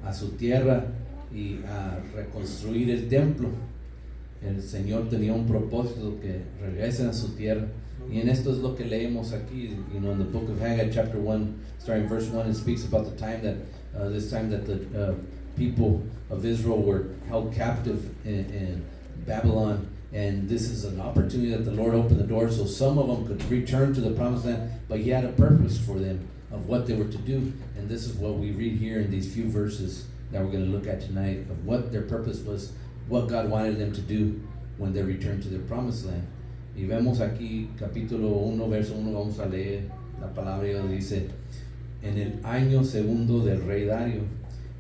a su tierra y a reconstruir el templo. El Señor tenía un propósito, que regresen a su tierra. Y en esto es lo que leemos aquí, in the book of Haggai, chapter 1, starting verse 1, it speaks about the time that the people of Israel were held captive in Babylon. And this is an opportunity that the Lord opened the door so some of them could return to the promised land, but He had a purpose for them of what they were to do. And this is what we read here in these few verses that we're going to look at tonight, of what their purpose was, what God wanted them to do when they returned to their promised land. Y vemos aquí capítulo 1, verso 1, vamos a leer la palabra de Dios. Dice: en el año segundo del rey Dario,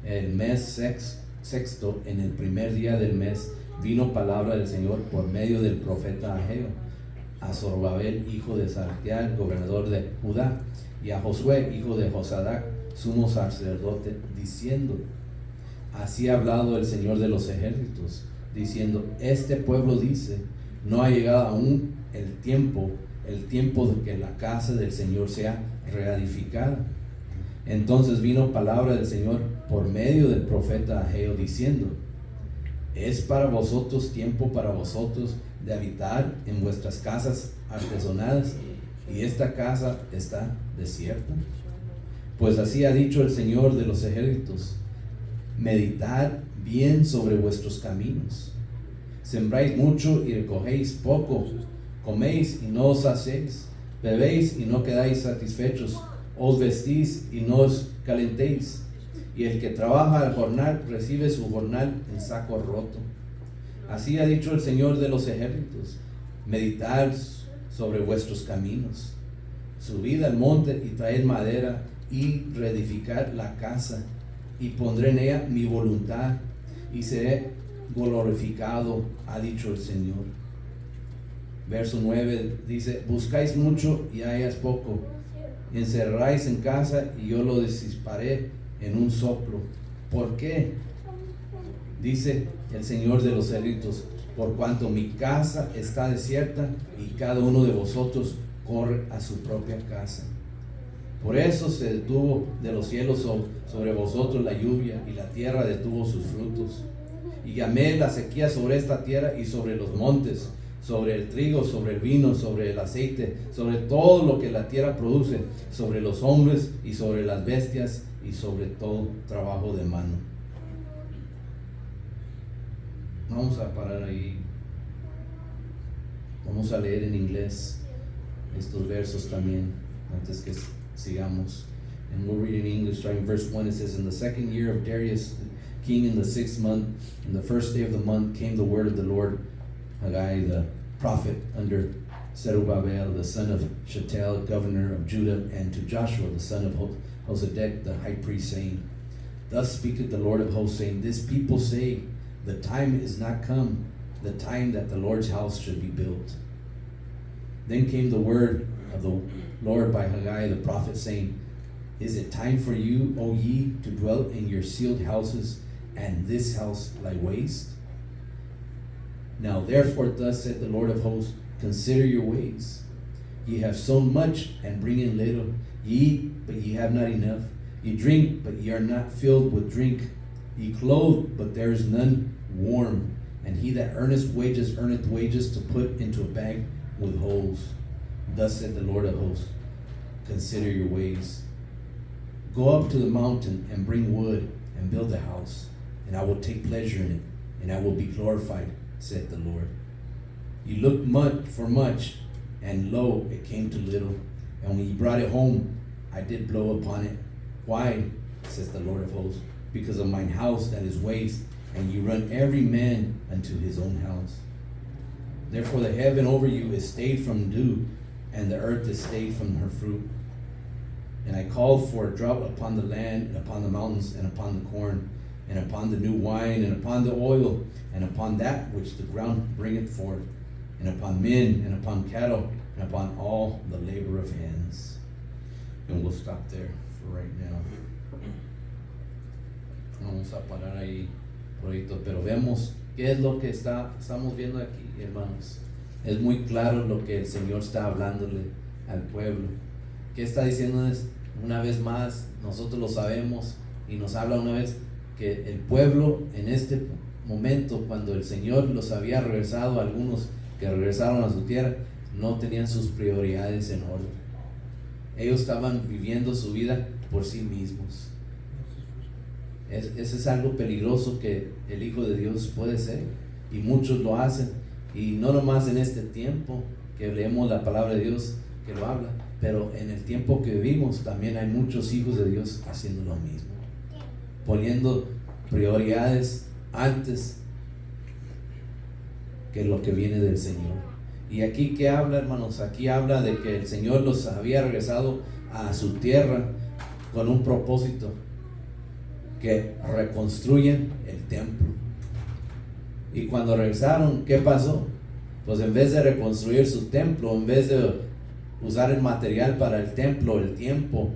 el mes sexto, en el primer día del mes, vino palabra del Señor por medio del profeta Ageo a Zorobabel, hijo de Saltiel, gobernador de Judá, y a Josué, hijo de Josadac, sumo sacerdote, diciendo: así ha hablado el Señor de los ejércitos, diciendo: este pueblo dice, no ha llegado aún el tiempo de que la casa del Señor sea reedificada. Entonces vino palabra del Señor por medio del profeta Ageo, diciendo: es para vosotros tiempo para vosotros de habitar en vuestras casas artesonadas, y esta casa está desierta. Pues así ha dicho el Señor de los ejércitos: meditad bien sobre vuestros caminos. Sembráis mucho y recogéis poco, coméis y no os hacéis, bebéis y no quedáis satisfechos, os vestís y no os calentéis. Y el que trabaja al jornal recibe su jornal en saco roto. Así ha dicho el Señor de los ejércitos: meditad sobre vuestros caminos. Subid al monte y traed madera y reedificad la casa, y pondré en ella mi voluntad y seré glorificado, ha dicho el Señor. Verso 9 dice: buscáis mucho y halláis poco, encerráis en casa y yo lo disiparé en un soplo. ¿Por qué? Dice el Señor de los ejércitos: por cuanto mi casa está desierta y cada uno de vosotros corre a su propia casa. Por eso se detuvo de los cielos sobre vosotros la lluvia, y la tierra detuvo sus frutos. Y llamé la sequía sobre esta tierra y sobre los montes, sobre el trigo, sobre el vino, sobre el aceite, sobre todo lo que la tierra produce, sobre los hombres y sobre las bestias y sobre todo trabajo de mano. Vamos a parar ahí. Vamos a leer en inglés estos versos también antes que sigamos. And we'll read in English, starting verse 1. It says: in the second year of Darius king, in the 6th month, in the first day of the month, came the word of the Lord, Haggai the prophet, under Zerubbabel the son of Shealtiel, governor of Judah, and to Joshua the son of Josedek the high priest, saying: thus speaketh the Lord of hosts, saying, this people say, the time is not come, the time that the Lord's house should be built. Then came the word of the Lord by Haggai the prophet, saying: is it time for you, O ye, to dwell in your sealed houses, and this house lie waste? Now therefore thus said the Lord of hosts: consider your ways. Ye have sown much, and bring in little. Ye eat, but ye have not enough. Ye drink, but ye are not filled with drink. Ye clothe, but there is none warm. And he that earneth wages to put into a bag with holes. Thus said the Lord of hosts: consider your ways. Go up to the mountain and bring wood and build a house, and I will take pleasure in it, and I will be glorified, said the Lord. You looked much for much, and lo, it came to little. And when you brought it home, I did blow upon it. Why, says the Lord of hosts? Because of mine house that is waste, and you run every man unto his own house. Therefore the heaven over you is stayed from dew, and the earth is stayed from her fruit. And I called for a drought upon the land, and upon the mountains, and upon the corn, and upon the new wine, and upon the oil, and upon that which the ground bringeth forth, and upon men, and upon cattle, and upon all the labor of hands. And we'll stop there for right now. Vamos a parar ahí por ahorita, pero vemos qué es lo que estamos viendo aquí, hermanos. Es muy claro lo que el Señor está hablándole al pueblo. ¿Qué está diciendo? Una vez más, nosotros lo sabemos, y nos habla una vez que el pueblo en este momento, cuando el Señor los había regresado, algunos que regresaron a su tierra, no tenían sus prioridades en orden. Ellos estaban viviendo su vida por sí mismos. Ese es algo peligroso que el Hijo de Dios puede ser, y muchos lo hacen, y no nomás en este tiempo que leemos la palabra de Dios que lo habla, pero en el tiempo que vivimos también hay muchos hijos de Dios haciendo lo mismo, poniendo prioridades antes que lo que viene del Señor. Y aquí que habla, hermanos, aquí habla de que el Señor los había regresado a su tierra con un propósito, que reconstruyen el templo. Y cuando regresaron, ¿qué pasó? Pues en vez de reconstruir su templo, en vez de usar el material para el templo, el tiempo,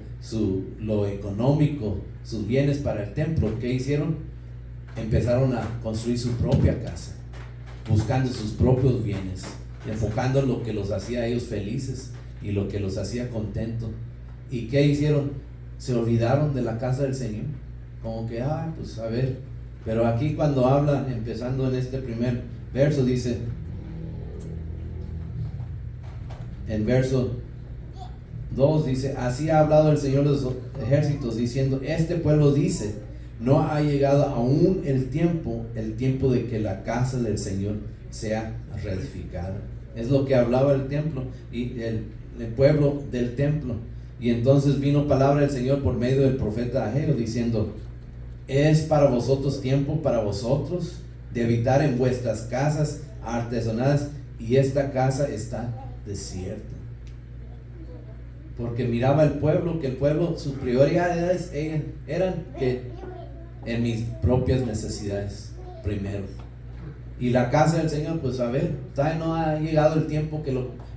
lo económico, sus bienes para el templo, ¿qué hicieron? Empezaron a construir su propia casa, buscando sus propios bienes, enfocando en lo que los hacía a ellos felices y lo que los hacía contentos. ¿Y qué hicieron? Se olvidaron de la casa del Señor, como que, pues a ver. Pero aquí cuando habla, empezando en este primer verso, dice, en verso 2 dice: así ha hablado el Señor de los ejércitos, diciendo, este pueblo dice, no ha llegado aún el tiempo de que la casa del Señor sea reedificada. Es lo que hablaba el templo y el pueblo del templo. Y entonces vino palabra del Señor por medio del profeta Ageo, diciendo, es para vosotros tiempo, para vosotros, de habitar en vuestras casas artesonadas, y esta casa está desierta. Porque miraba el pueblo, que el pueblo, sus prioridades eran que en mis propias necesidades primero. Y la casa del Señor, pues a ver, todavía no ha llegado el tiempo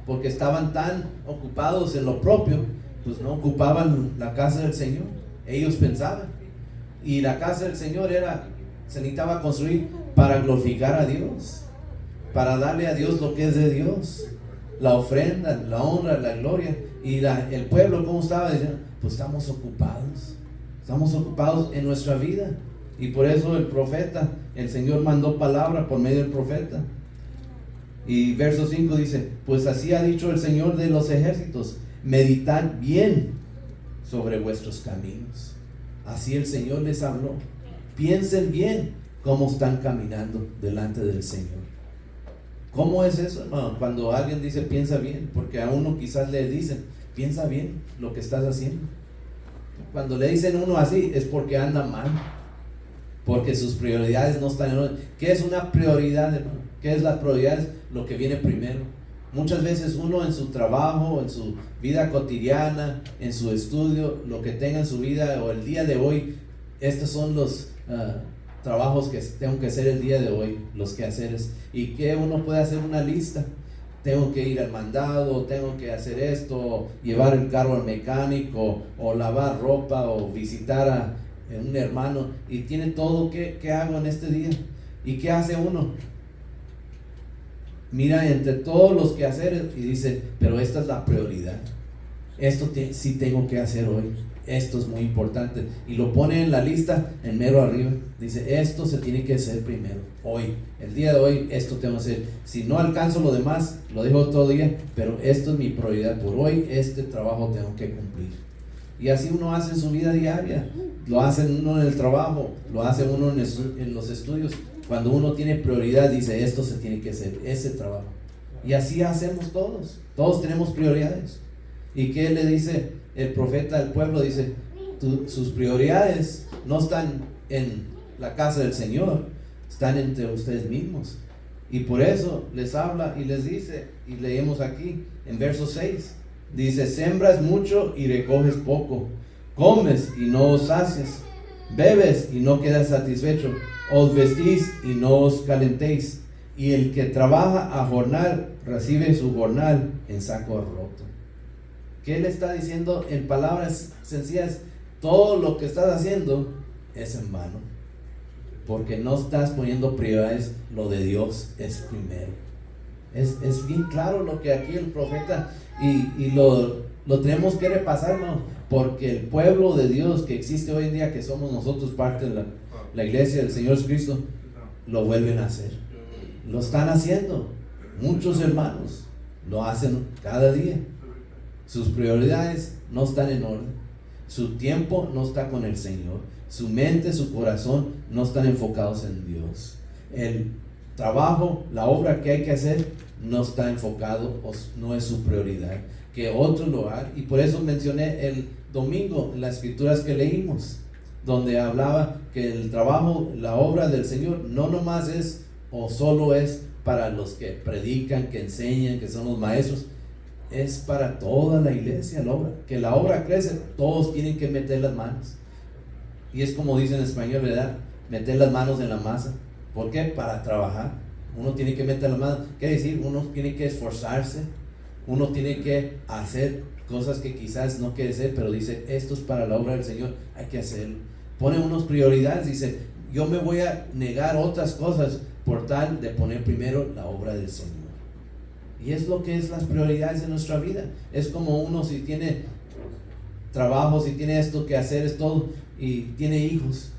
porque estaban tan ocupados en lo propio, pues no ocupaban la casa del Señor. Ellos pensaban. Y la casa del Señor se necesitaba construir para glorificar a Dios, para darle a Dios lo que es de Dios, la ofrenda, la honra, la gloria. Y el pueblo, ¿cómo estaba? Diciendo, pues estamos ocupados en nuestra vida. Y por eso el Señor mandó palabra por medio del profeta. Y verso 5 dice, pues así ha dicho el Señor de los ejércitos, meditad bien sobre vuestros caminos. Así el Señor les habló. Piensen bien cómo están caminando delante del Señor. ¿Cómo es eso, hermano? Cuando alguien dice piensa bien, porque a uno quizás le dicen, piensa bien lo que estás haciendo. Cuando le dicen a uno así, es porque anda mal, porque sus prioridades no están en orden. ¿Qué es una prioridad, hermano? ¿Qué es la prioridad? Es lo que viene primero. Muchas veces uno en su trabajo, en su vida cotidiana, en su estudio, lo que tenga en su vida o el día de hoy, estos son los trabajos que tengo que hacer el día de hoy, los quehaceres. Y que uno puede hacer una lista. Tengo que ir al mandado, tengo que hacer esto, llevar el carro al mecánico, o lavar ropa, o visitar a un hermano, y tiene todo. ¿Qué hago en este día? ¿Y qué hace uno? Mira entre todos los quehaceres y dice, pero esta es la prioridad. Esto sí tengo que hacer hoy. Esto es muy importante. Y lo pone en la lista, en mero arriba. Dice, esto se tiene que hacer primero. Hoy, el día de hoy, esto tengo que hacer. Si no alcanzo lo demás, lo dejo todo día. Pero esto es mi prioridad. Por hoy, este trabajo tengo que cumplir. Y así uno hace en su vida diaria. Lo hace uno en el trabajo. Lo hace uno en los estudios. Cuando uno tiene prioridad, dice, esto se tiene que hacer, ese trabajo. Y así hacemos todos. Todos tenemos prioridades. ¿Y qué le dice el profeta al pueblo? Dice, sus prioridades no están en la casa del Señor, están entre ustedes mismos. Y por eso les habla y les dice, y leemos aquí en verso 6, dice, sembras mucho y recoges poco, comes y no os sacias, bebes y no quedas satisfecho, os vestís y no os calentéis, y el que trabaja a jornal recibe su jornal en saco roto. ¿Qué le está diciendo en palabras sencillas? Todo lo que estás haciendo es en vano, porque no estás poniendo prioridades. Lo de Dios es primero. Es bien claro lo que aquí el profeta, y lo tenemos que repasar, ¿no? Porque el pueblo de Dios que existe hoy en día, que somos nosotros parte la iglesia del Señor Jesucristo, lo vuelven a hacer. Lo están haciendo. Muchos hermanos lo hacen cada día. Sus prioridades no están en orden. Su tiempo no está con el Señor. Su mente, su corazón no están enfocados en Dios. El trabajo, la obra que hay que hacer no está enfocado, no es su prioridad. Que otro lo haga. Y por eso mencioné el domingo las escrituras que leímos, donde hablaba que el trabajo, la obra del Señor no nomás es o solo es para los que predican, que enseñan, que son los maestros. Es para toda la iglesia la obra. Que la obra crece, todos tienen que meter las manos. Y es como dice en español, ¿verdad? Meter las manos en la masa. ¿Por qué? Para trabajar. Uno tiene que meter las manos. ¿Qué decir? Uno tiene que esforzarse. Uno tiene que hacer cosas que quizás no quiere hacer, pero dice, esto es para la obra del Señor, hay que hacerlo. Pone unas prioridades, dice, yo me voy a negar otras cosas por tal de poner primero la obra del Señor. Y es lo que es las prioridades de nuestra vida. Es como uno si tiene trabajo, si tiene esto que hacer, es todo, y tiene hijos,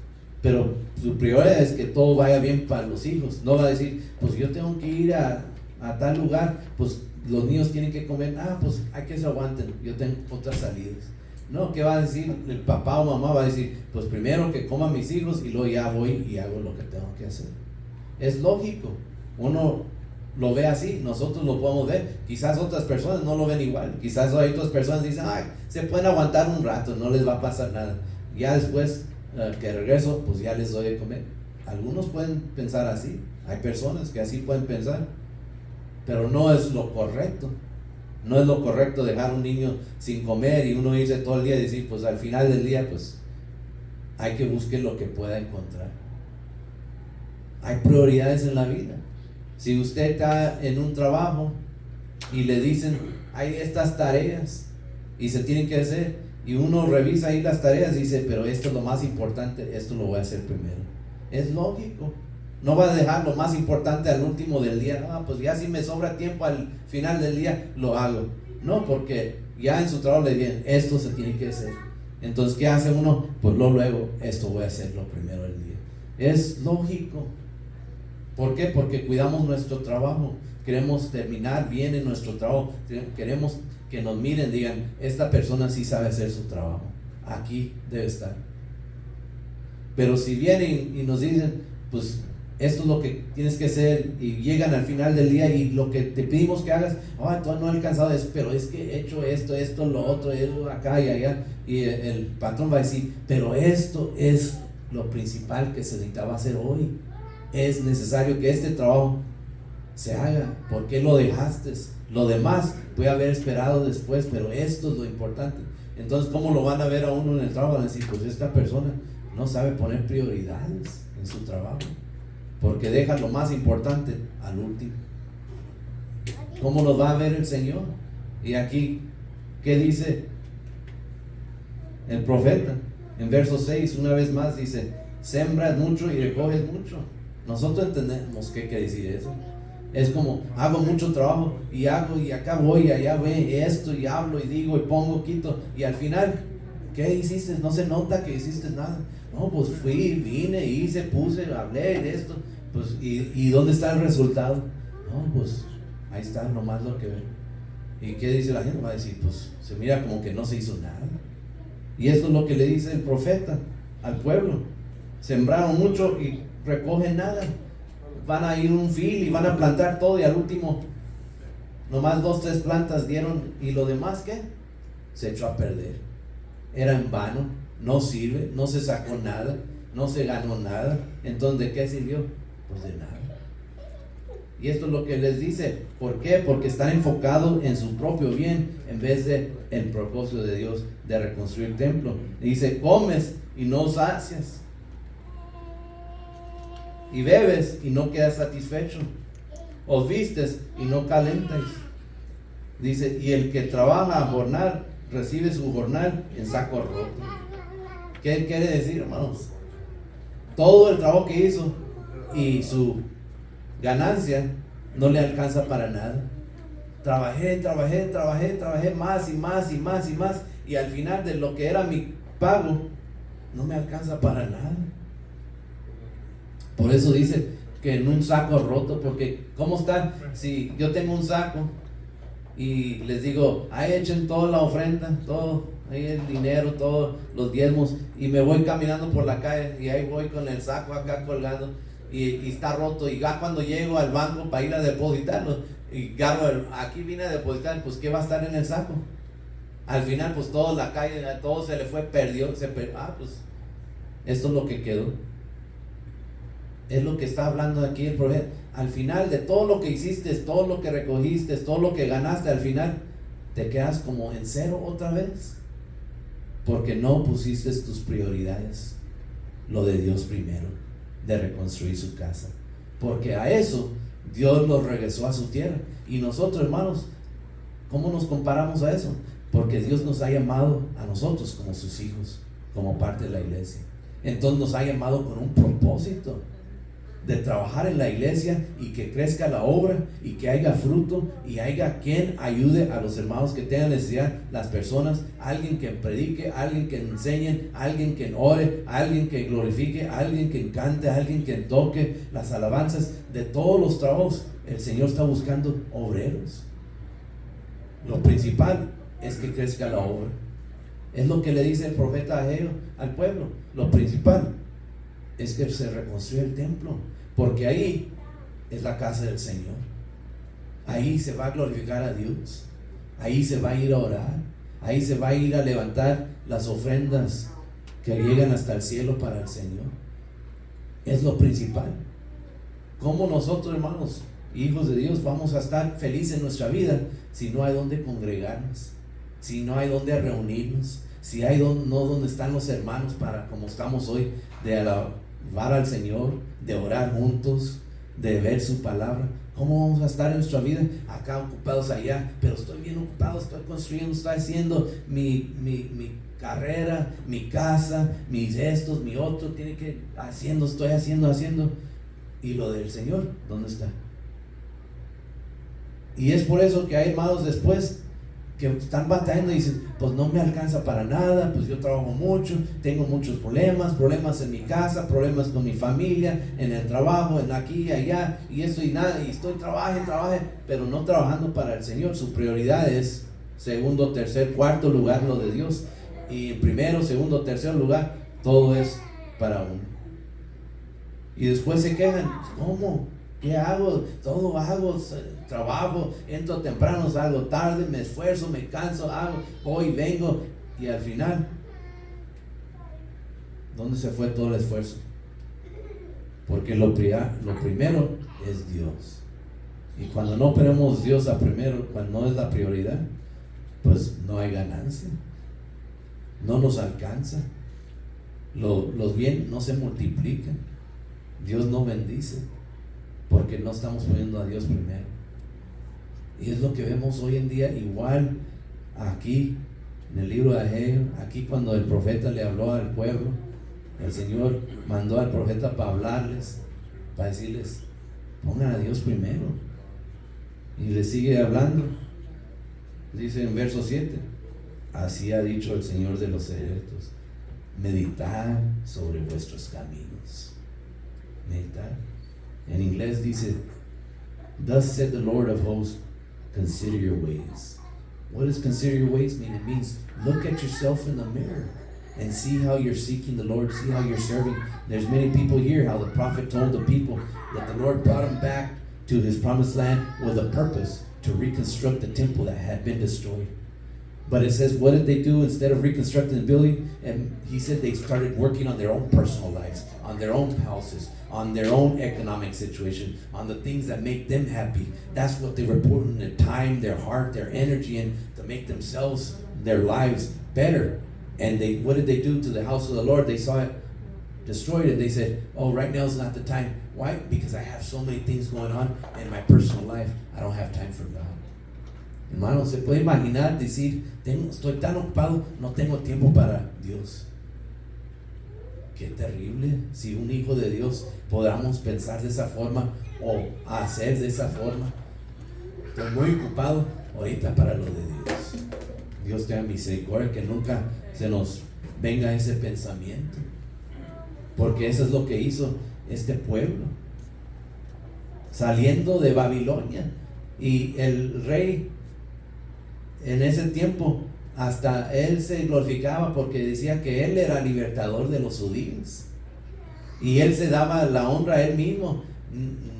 pero su prioridad es que todo vaya bien para los hijos. No va a decir, pues yo tengo que ir a tal lugar, pues los niños tienen que comer, pues hay que se aguanten, yo tengo otras salidas. No, ¿qué va a decir el papá o mamá? Va a decir, pues primero que coman mis hijos y luego ya voy y hago lo que tengo que hacer. Es lógico, uno lo ve así, nosotros lo podemos ver, quizás otras personas no lo ven igual, quizás hay otras personas que dicen, se pueden aguantar un rato, no les va a pasar nada, ya después que regreso, pues ya les doy de comer. Algunos pueden pensar así, hay personas que así pueden pensar, pero no es lo correcto. No es lo correcto dejar a un niño sin comer y uno irse todo el día y decir, pues al final del día, pues hay que buscar lo que pueda encontrar. Hay prioridades en la vida. Si usted está en un trabajo y le dicen, hay estas tareas y se tienen que hacer, y uno revisa ahí las tareas y dice, pero esto es lo más importante, esto lo voy a hacer primero. Es lógico. No va a dejar lo más importante al último del día. No, pues ya si me sobra tiempo al final del día, lo hago. No, porque ya en su trabajo le dicen, esto se tiene que hacer. Entonces, ¿qué hace uno? Pues luego, esto voy a hacerlo primero del día. Es lógico. ¿Por qué? Porque cuidamos nuestro trabajo. Queremos terminar bien en nuestro trabajo. Queremos que nos miren, digan, esta persona sí sabe hacer su trabajo. Aquí debe estar. Pero si vienen y nos dicen, pues esto es lo que tienes que hacer, y llegan al final del día y lo que te pedimos que hagas, todavía no he alcanzado eso, pero es que he hecho esto, lo otro, acá y allá, y el patrón va a decir, pero esto es lo principal que se necesitaba hacer hoy. Es necesario que este trabajo se haga. ¿Por qué lo dejaste? Lo demás puede haber esperado después, pero esto es lo importante. Entonces, ¿cómo lo van a ver a uno en el trabajo? Van a decir, pues esta persona no sabe poner prioridades en su trabajo, porque deja lo más importante al último. ¿Cómo lo va a ver el Señor? Y aquí, ¿qué dice el profeta? En verso 6, una vez más dice, sembras mucho y recoges mucho. Nosotros entendemos qué quiere decir eso. Es como, hago mucho trabajo y hago y acá voy y allá ve esto y hablo y digo y pongo, quito, y al final, ¿qué hiciste? No se nota que hiciste nada. No, pues fui, vine, hice, puse, hablé de esto, pues, ¿y dónde está el resultado? No, pues ahí está nomás lo que ven. ¿Y qué dice la gente? Va a decir, pues se mira como que no se hizo nada. Y esto es lo que le dice el profeta al pueblo. Sembraron mucho y recogen nada. Van a ir un fil y van a plantar todo, y al último nomás 2, 3 plantas dieron, y lo demás, ¿qué? Se echó a perder. Era en vano, no sirve, no se sacó nada, no se ganó nada. Entonces, ¿de qué sirvió? Pues de nada. Y esto es lo que les dice. ¿Por qué? Porque están enfocados en su propio bien en vez de el propósito de Dios de reconstruir el templo. Dice, comes y no sacias, y bebes y no quedas satisfecho, os vistes y no calentáis. Dice, y el que trabaja a jornal recibe su jornal en saco roto. ¿Qué quiere decir, hermanos? Todo el trabajo que hizo y su ganancia no le alcanza para nada. Trabajé más y más y más y más, y al final de lo que era mi pago no me alcanza para nada. Por eso dice que en un saco roto, porque ¿cómo está? Si yo tengo un saco y les digo, ahí echen toda la ofrenda, todo, ahí el dinero, todos los diezmos, y me voy caminando por la calle y ahí voy con el saco acá colgando y está roto, y ya cuando llego al banco para ir a depositarlo, y claro, aquí vine a depositar, pues ¿qué va a estar en el saco? Al final pues toda la calle, todo se le fue, perdió, pues esto es lo que quedó. Es lo que está hablando aquí el profeta. Al final de todo lo que hiciste, todo lo que recogiste, todo lo que ganaste, al final te quedas como en cero otra vez, porque no pusiste tus prioridades, lo de Dios primero, de reconstruir su casa, porque a eso Dios los regresó a su tierra. Y nosotros, hermanos, ¿cómo nos comparamos a eso? Porque Dios nos ha llamado a nosotros como sus hijos, como parte de la iglesia. Entonces nos ha llamado con un propósito de trabajar en la iglesia y que crezca la obra y que haya fruto y haya quien ayude a los hermanos que tengan necesidad, las personas, alguien que predique, alguien que enseñe, alguien que ore, alguien que glorifique, alguien que cante, alguien que toque las alabanzas. De todos los trabajos el Señor está buscando obreros. Lo principal es que crezca la obra. Es lo que le dice el profeta Ageo al pueblo. Lo principal es que se reconstruya el templo, porque ahí es la casa del Señor. Ahí se va a glorificar a Dios. Ahí se va a ir a orar. Ahí se va a ir a levantar las ofrendas que llegan hasta el cielo para el Señor. Es lo principal. ¿Cómo nosotros, hermanos, hijos de Dios, vamos a estar felices en nuestra vida si no hay donde congregarnos, si no hay donde reunirnos, si hay no donde están los hermanos para, como estamos hoy, de alabar al Señor, de orar juntos, de ver su palabra? ¿Cómo vamos a estar en nuestra vida acá ocupados allá? Pero estoy bien ocupado, estoy construyendo, estoy haciendo mi carrera, mi casa, mis estos, mi otro, estoy haciendo. ¿Y lo del Señor dónde está? Y es por eso que hay hermanos después que están batallando y dicen, pues no me alcanza para nada, pues yo trabajo mucho, tengo muchos problemas en mi casa, problemas con mi familia, en el trabajo, en aquí y allá, y eso y nada, y estoy trabaje, pero no trabajando para el Señor. Su prioridad es segundo, tercer, cuarto lugar lo de Dios, y en primero, segundo, tercer lugar, todo es para uno. Y después se quejan, ¿cómo? ¿Qué hago? Todo hago, trabajo, entro temprano, salgo tarde, me esfuerzo, me canso, voy, vengo, y al final, ¿dónde se fue todo el esfuerzo? Porque lo primero es Dios. Y cuando no ponemos Dios a primero, cuando no es la prioridad, pues no hay ganancia, no nos alcanza, los bienes no se multiplican, Dios no bendice, porque no estamos poniendo a Dios primero. Y es lo que vemos hoy en día, igual aquí en el libro de Ageo. Aquí cuando el profeta le habló al pueblo, el Señor mandó al profeta para hablarles, para decirles, pongan a Dios primero. Y le sigue hablando. Dice en verso 7, así ha dicho el Señor de los ejércitos, meditad sobre vuestros caminos. Meditar. En inglés dice, thus said the Lord of hosts, consider your ways. What does consider your ways mean? It means look at yourself in the mirror and see how you're seeking the Lord, see how you're serving. There's many people here, how the prophet told the people that the Lord brought them back to his promised land with a purpose to reconstruct the temple that had been destroyed. But it says, what did they do instead of reconstructing the building? And he said they started working on their own personal lives, on their own houses, on their own economic situation, on the things that make them happy. That's what they were putting their time, their heart, their energy in to make themselves, their lives better. And what did they do to the house of the Lord? They saw it destroyed and they said, oh, right now is not the time. Why? Because I have so many things going on in my personal life. I don't have time for God. Hermano, se puede imaginar decir, estoy tan ocupado, no tengo tiempo para Dios. Qué terrible si un hijo de Dios podamos pensar de esa forma o hacer de esa forma. Estoy muy ocupado ahorita para lo de Dios. Dios tenga misericordia, que nunca se nos venga ese pensamiento. porque eso es lo que hizo este pueblo, saliendo de Babilonia. Y el rey en ese tiempo, hasta él se glorificaba porque decía que él era libertador de los judíos, y él se daba la honra a él mismo.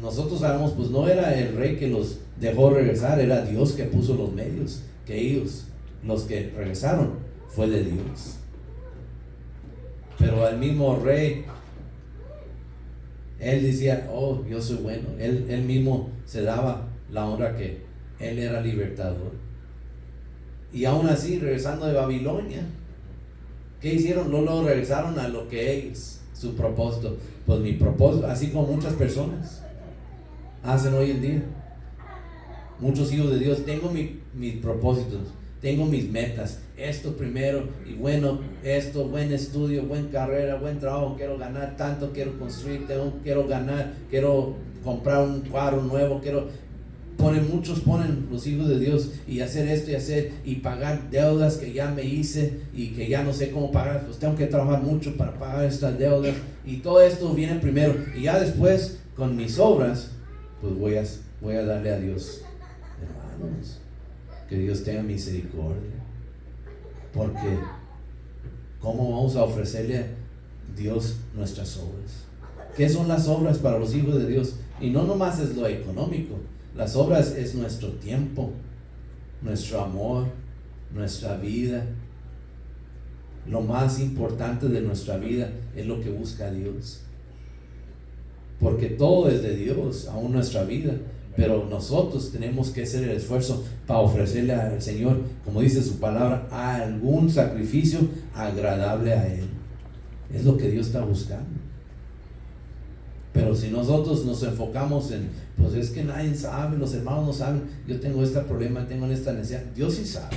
Nosotros sabemos, pues no era el rey que los dejó regresar, era Dios que puso los medios, que ellos, los que regresaron, fue de Dios. Pero al mismo rey, él decía, oh, yo soy bueno. Él mismo se daba la honra que él era libertador. Y aún así, regresando de Babilonia, ¿qué hicieron? Luego regresaron a lo que ellos, su propósito. Pues mi propósito, así como muchas personas hacen hoy en día. Muchos hijos de Dios, tengo mis propósitos, tengo mis metas, esto primero, y bueno, esto, buen estudio, buena carrera, buen trabajo, quiero ganar tanto, quiero construir, quiero ganar, quiero comprar un carro nuevo, muchos ponen los hijos de Dios, y hacer esto y pagar deudas que ya me hice y que ya no sé cómo pagar, pues tengo que trabajar mucho para pagar estas deudas, y todo esto viene primero, y ya después con mis obras, pues voy a darle a Dios. Hermanos, que Dios tenga misericordia, porque ¿cómo vamos a ofrecerle a Dios nuestras obras? ¿Qué son las obras para los hijos de Dios? Y no nomás es lo económico. Las obras es nuestro tiempo, nuestro amor, nuestra vida. Lo más importante de nuestra vida es lo que busca Dios, porque todo es de Dios, aún nuestra vida. Pero nosotros tenemos que hacer el esfuerzo para ofrecerle al Señor, como dice su palabra, algún sacrificio agradable a Él. Es lo que Dios está buscando. Pero si nosotros nos enfocamos en, pues es que nadie sabe, los hermanos no saben, yo tengo este problema, tengo esta necesidad. Dios sí sabe.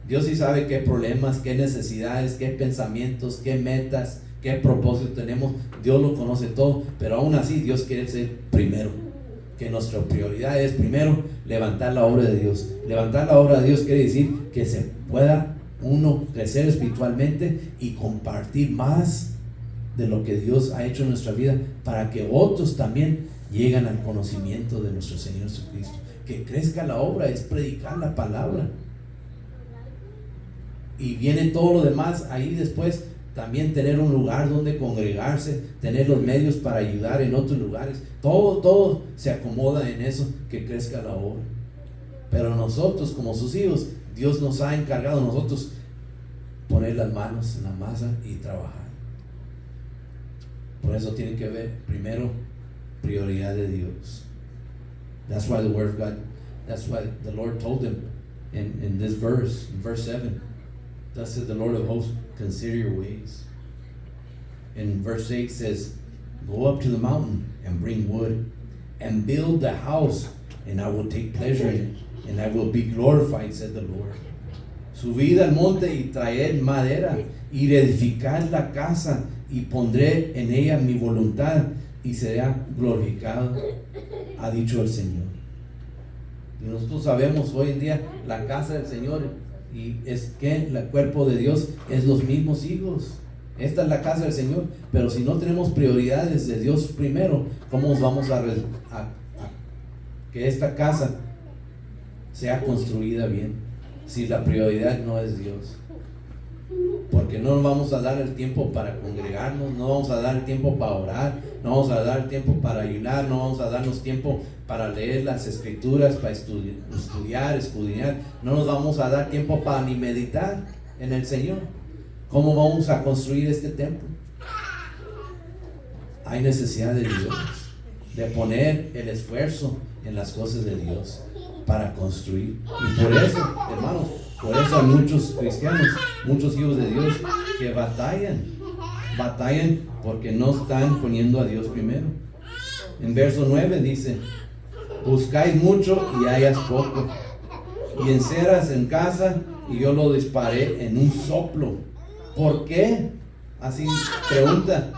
Dios sí sabe qué problemas, qué necesidades, qué pensamientos, qué metas, qué propósitos tenemos. Dios lo conoce todo, pero aún así Dios quiere ser primero. Que nuestra prioridad es primero levantar la obra de Dios. Levantar la obra de Dios quiere decir que se pueda uno crecer espiritualmente y compartir más de lo que Dios ha hecho en nuestra vida, para que otros también lleguen al conocimiento de nuestro Señor Jesucristo. Que crezca la obra es predicar la palabra, y viene todo lo demás ahí después. También tener un lugar donde congregarse, tener los medios para ayudar en otros lugares, todo se acomoda en eso, que crezca la obra. Pero nosotros, como sus hijos, Dios nos ha encargado nosotros poner las manos en la masa y trabajar. Por eso tiene que ver primero prioridad de Dios. That's why the word of God, that's why the Lord told them in this verse, in verse 7, thus said the Lord of hosts, consider your ways. In verse 8 says, go up to the mountain and bring wood and build the house, and I will take pleasure in it, and I will be glorified, said the Lord. Subid al monte y traed madera y edificad la casa, y pondré en ella mi voluntad y será glorificado, ha dicho el Señor. Y nosotros sabemos hoy en día la casa del Señor, y es que el cuerpo de Dios es los mismos hijos. Esta es la casa del Señor. Pero si no tenemos prioridades de Dios primero, ¿cómo vamos a que esta casa sea construida bien si la prioridad no es Dios? Porque no nos vamos a dar el tiempo para congregarnos, no vamos a dar el tiempo para orar, no vamos a dar el tiempo para ayunar, no vamos a darnos tiempo para leer las escrituras, para estudiar, escudriñar. No nos vamos a dar tiempo para ni meditar en el Señor. ¿Cómo vamos a construir este templo? Hay necesidad de Dios, de poner el esfuerzo en las cosas de Dios para construir. Y por eso, hermanos, por eso hay muchos cristianos, muchos hijos de Dios que batallan porque no están poniendo a Dios primero. En verso 9 dice, buscáis mucho y hallas poco, y encerras en casa y yo lo disparé en un soplo. ¿Por qué? Así pregunta,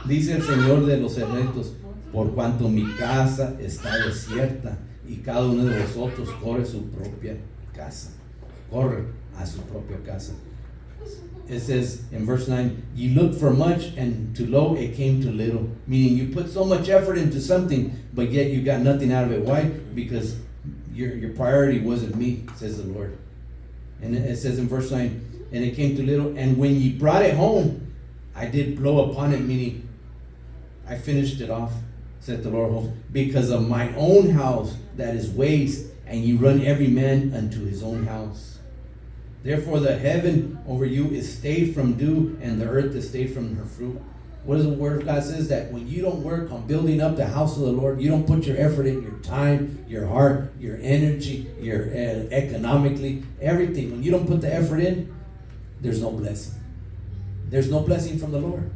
dice el Señor de los ejércitos, por cuanto mi casa está desierta y cada uno de vosotros corre a su propia casa. it says in verse 9, you looked for much and to lo, it came to little. Meaning you put so much effort into something, but yet you got nothing out of it. Why? Because your priority wasn't me, says the Lord. And it says in verse 9, and it came to little, and when ye brought it home, I did blow upon it, meaning I finished it off, said the Lord of hosts, because of my own house that is waste, and ye run every man unto his own house. Therefore the heaven over you is stayed from dew, and the earth is stayed from her fruit. What does the word of God says? That when you don't work on building up the house of the Lord, you don't put your effort in, your time, your heart, your energy, your economically, everything. When you don't put the effort in, there's no blessing. There's no blessing from the Lord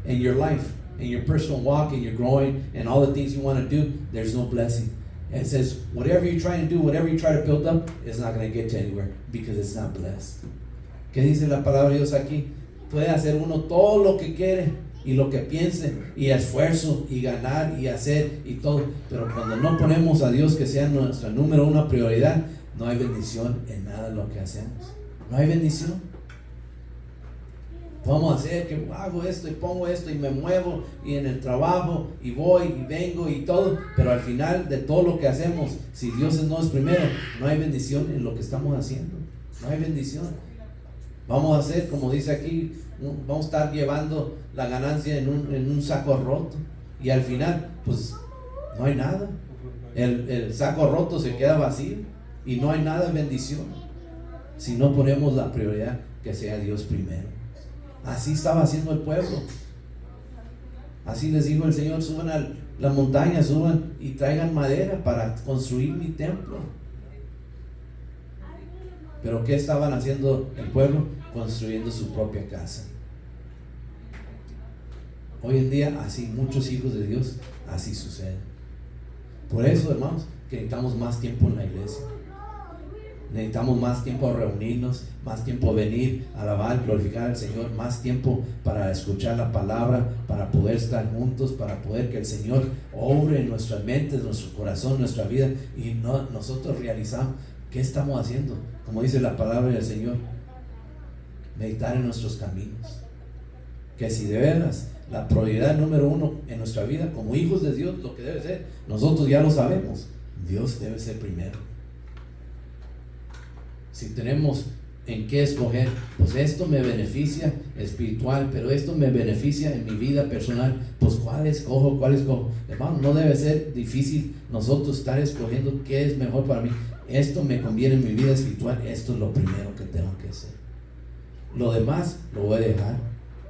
in your life, in your personal walk, in your growing, and all the things you want to do. There's no blessing. And it says, whatever you try to do, whatever you try to build up, it's not going to get you anywhere because it's not blessed. ¿Qué dice la palabra de Dios aquí? Puede hacer uno todo lo que quiere y lo que piense y esfuerzo y ganar y hacer y todo, pero cuando no ponemos a Dios que sea nuestra número una prioridad, no hay bendición en nada de lo que hacemos. No hay bendición. Podemos hacer que hago esto y pongo esto y me muevo y en el trabajo y voy y vengo y todo, pero al final de todo lo que hacemos, si Dios no es primero, no hay bendición en lo que estamos haciendo. No hay bendición. Vamos a hacer, como dice aquí, vamos a estar llevando la ganancia en un saco roto y al final, pues no hay nada. El saco roto se queda vacío y no hay nada de bendición si no ponemos la prioridad que sea Dios primero. Así estaba haciendo el pueblo. Así les dijo el Señor, suban a la montaña, suban y traigan madera para construir mi templo. Pero ¿qué estaban haciendo el pueblo? Construyendo su propia casa. Hoy en día, así muchos hijos de Dios, así sucede. Por eso, hermanos, que necesitamos más tiempo en la iglesia. Necesitamos más tiempo a reunirnos, más tiempo a venir, a alabar, glorificar al Señor, más tiempo para escuchar la palabra, para poder estar juntos, para poder que el Señor obre en nuestras mentes, nuestro corazón, nuestra vida, y nosotros realizamos qué estamos haciendo. Como dice la palabra del Señor, meditar en nuestros caminos. Que si de veras la prioridad número uno en nuestra vida, como hijos de Dios, lo que debe ser, nosotros ya lo sabemos, Dios debe ser primero. Si tenemos en qué escoger, pues esto me beneficia espiritual, pero esto me beneficia en mi vida personal, pues ¿cuál escojo? Hermano, no debe ser difícil nosotros estar escogiendo qué es mejor para mí. Esto me conviene en mi vida espiritual, esto es lo primero que tengo que hacer. Lo demás lo voy a dejar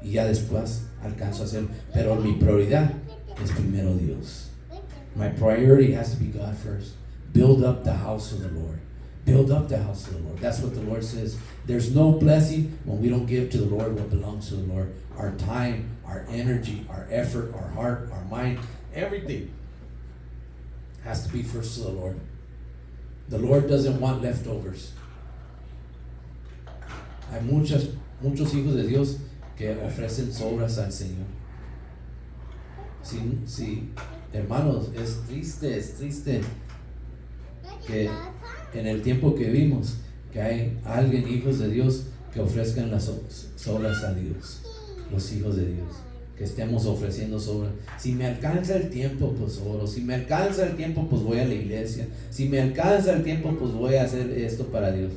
y ya después alcanzo a hacerlo, pero mi prioridad es primero Dios. My priority has to be God first. Build up the house of the Lord. Build up the house of the Lord. That's what the Lord says. There's no blessing when we don't give to the Lord what belongs to the Lord. Our time, our energy, our effort, our heart, our mind, everything has to be first to the Lord. The Lord doesn't want leftovers. Hay muchos hijos de Dios que ofrecen sobras al Señor. Sí, hermanos, es triste que en el tiempo que vimos que hay alguien, hijos de Dios, que ofrezcan las sobras a Dios, los hijos de Dios, que estemos ofreciendo sobras. Si me alcanza el tiempo, pues oro. Si me alcanza el tiempo, pues voy a la iglesia. Si me alcanza el tiempo, pues voy a hacer esto para Dios.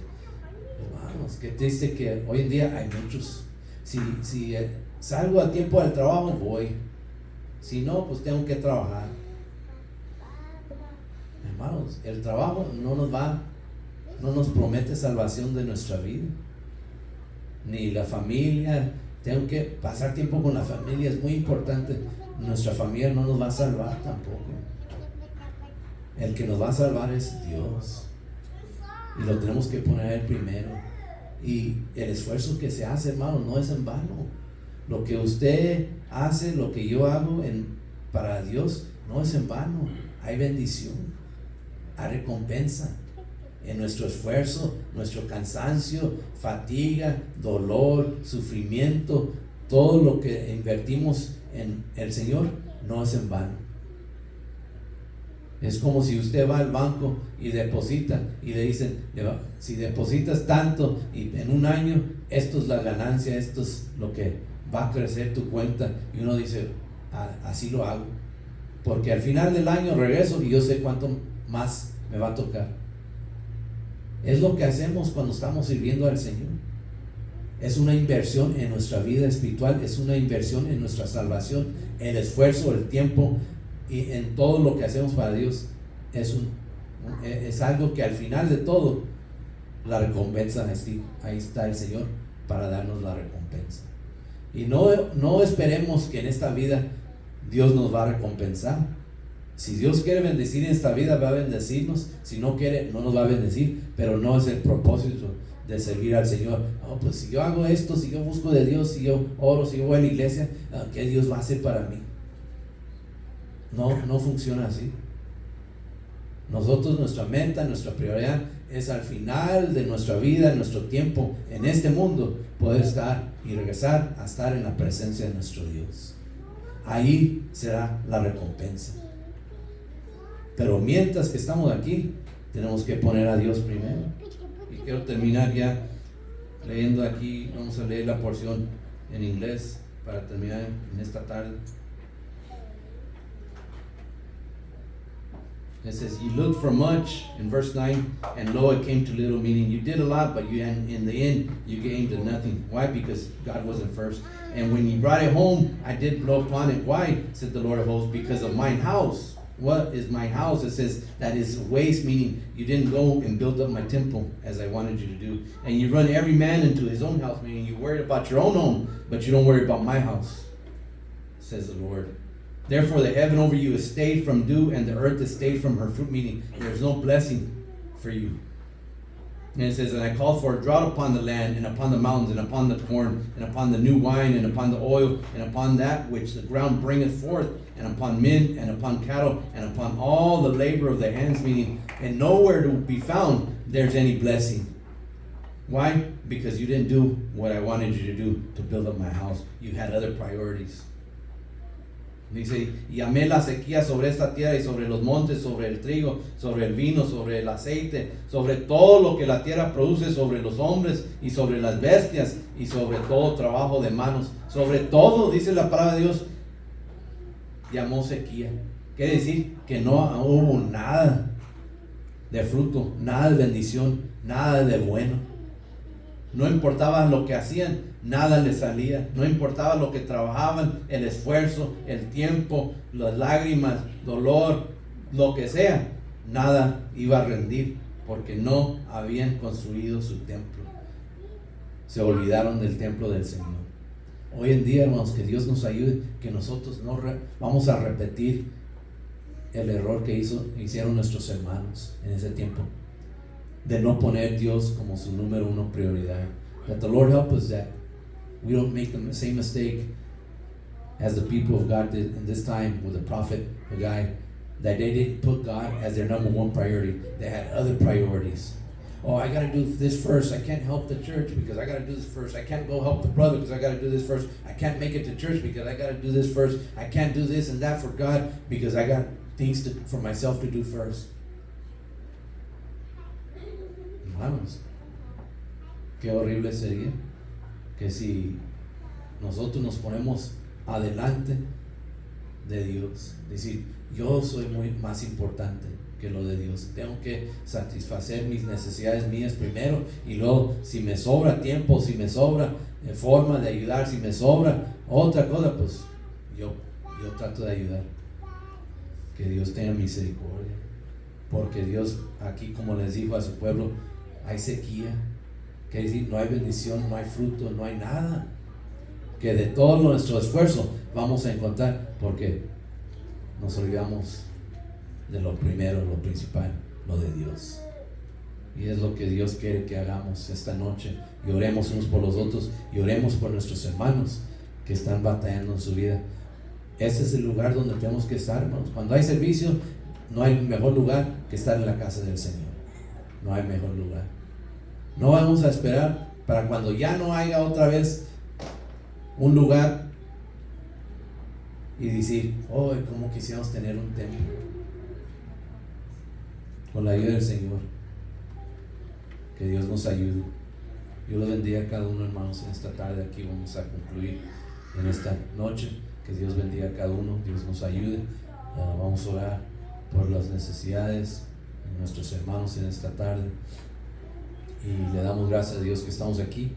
Hermanos, qué triste que hoy en día hay muchos. Si salgo a tiempo del trabajo, voy. Si no, pues tengo que trabajar. Hermanos, el trabajo no nos promete salvación de nuestra vida, ni la familia. Tengo que pasar tiempo con la familia, es muy importante. Nuestra familia no nos va a salvar tampoco. El que nos va a salvar es Dios, y lo tenemos que poner a Él primero. Y el esfuerzo que se hace, hermano, no es en vano. Lo que usted hace, lo que yo hago para Dios, no es en vano. Hay bendición, hay recompensa en nuestro esfuerzo, nuestro cansancio, fatiga, dolor, sufrimiento. Todo lo que invertimos en el Señor no es en vano. Es como si usted va al banco y deposita y le dicen, si depositas tanto y en un año, esto es la ganancia, esto es lo que va a crecer tu cuenta. Y uno dice, así lo hago, porque al final del año regreso y yo sé cuánto más me va a tocar. Es lo que hacemos cuando estamos sirviendo al Señor. Es una inversión en nuestra vida espiritual, es una inversión en nuestra salvación, el esfuerzo, el tiempo y en todo lo que hacemos para Dios. Es algo que al final de todo, la recompensa, ahí está el Señor para darnos la recompensa. Y no esperemos que en esta vida Dios nos va a recompensar. Si Dios quiere bendecir en esta vida, va a bendecirnos. Si no quiere, no nos va a bendecir. Pero no es el propósito de servir al Señor. Pues si yo hago esto, si yo busco de Dios, si yo oro, si yo voy a la iglesia, ¿qué Dios va a hacer para mí? No funciona así. Nosotros, nuestra meta, nuestra prioridad es al final de nuestra vida, nuestro tiempo en este mundo, poder estar y regresar a estar en la presencia de nuestro Dios. Ahí será la recompensa. Pero mientras que estamos aquí, tenemos que poner a Dios primero. Y quiero terminar ya leyendo aquí. Vamos a leer la porción en inglés para terminar en esta tarde. It says, you looked for much in verse 9, and lo, it came to little, meaning you did a lot, but in the end, you came to nothing. Why? Because God wasn't first. And when you brought it home, I did blow upon it. Why? Said the Lord of hosts, because of mine house. What is my house? It says that is waste, meaning you didn't go and build up my temple as I wanted you to do. And you run every man into his own house, meaning you worried about your own home, but you don't worry about my house, says the Lord. Therefore the heaven over you is stayed from dew, and the earth is stayed from her fruit, meaning there's no blessing for you. And it says, and I called for a drought upon the land, and upon the mountains, and upon the corn, and upon the new wine, and upon the oil, and upon that which the ground bringeth forth, and upon men, and upon cattle, and upon all the labor of the hands, meaning, and nowhere to be found there's any blessing. Why? Because you didn't do what I wanted you to do to build up my house. You had other priorities. Dice, y amé la sequía sobre esta tierra y sobre los montes, sobre el trigo, sobre el vino, sobre el aceite, sobre todo lo que la tierra produce, sobre los hombres y sobre las bestias y sobre todo trabajo de manos. Sobre todo, dice la palabra de Dios, llamó sequía. Quiere decir que no hubo nada de fruto, nada de bendición, nada de bueno. No importaba lo que hacían, nada les salía. No importaba lo que trabajaban, el esfuerzo, el tiempo, las lágrimas, dolor, lo que sea, nada iba a rendir, porque no habían construido su templo. Se olvidaron del templo del Señor. Hoy en día, hermanos, que Dios nos ayude, que nosotros no vamos a repetir el error que hicieron nuestros hermanos en ese tiempo, de no poner Dios como su número uno prioridad. That the Lord help us that we don't make the same mistake as the people of God did in this time with the prophet, the guy, that they didn't put God as their number one priority. They had other priorities. Oh, I got to do this first. I can't help the church because I got to do this first. I can't go help the brother because I got to do this first. I can't make it to church because I got to do this first. I can't do this and that for God because I got things for myself to do first. Hermanos, qué horrible sería que si nosotros nos ponemos adelante de Dios, decir, yo soy más importante que lo de Dios, tengo que satisfacer mis necesidades mías primero, y luego si me sobra tiempo, si me sobra forma de ayudar, si me sobra otra cosa, pues yo trato de ayudar. Que Dios tenga misericordia, porque Dios aquí, como les dijo a su pueblo, hay sequía, quiere decir, no hay bendición, no hay fruto, no hay nada. Que de todo nuestro esfuerzo vamos a encontrar, porque nos olvidamos de lo primero, lo principal, lo de Dios. Y es lo que Dios quiere que hagamos esta noche, y oremos unos por los otros, y oremos por nuestros hermanos que están batallando en su vida. Ese es el lugar donde tenemos que estar, hermanos. Cuando hay servicio, no hay mejor lugar que estar en la casa del Señor. No hay mejor lugar. No vamos a esperar para cuando ya no haya otra vez un lugar y decir, oh, cómo quisiéramos tener un templo. con la ayuda del Señor. Que Dios nos ayude. Yo los bendiga a cada uno, hermanos, en esta tarde. Aquí vamos a concluir en esta noche. Que Dios bendiga a cada uno, Dios nos ayude. Vamos a orar por las necesidades de nuestros hermanos en esta tarde. Y le damos gracias a Dios que estamos aquí.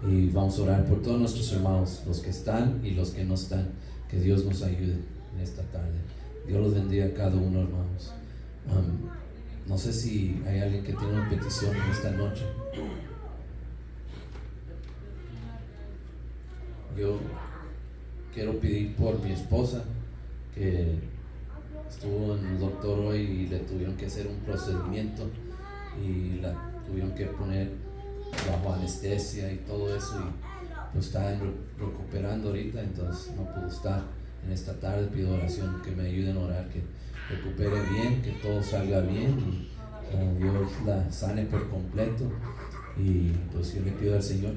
Y vamos a orar por todos nuestros hermanos, los que están y los que no están. Que Dios nos ayude en esta tarde. Dios los bendiga a cada uno, hermanos. No sé si hay alguien que tiene una petición en esta noche. Yo quiero pedir por mi esposa, que estuvo en el doctor hoy y le tuvieron que hacer un procedimiento y la tuvieron que poner bajo anestesia y todo eso, y pues está recuperando ahorita, entonces no pudo estar en esta tarde. Pido oración, que me ayuden a orar, que recupere bien, que todo salga bien y Dios la sane por completo. Y pues yo le pido al Señor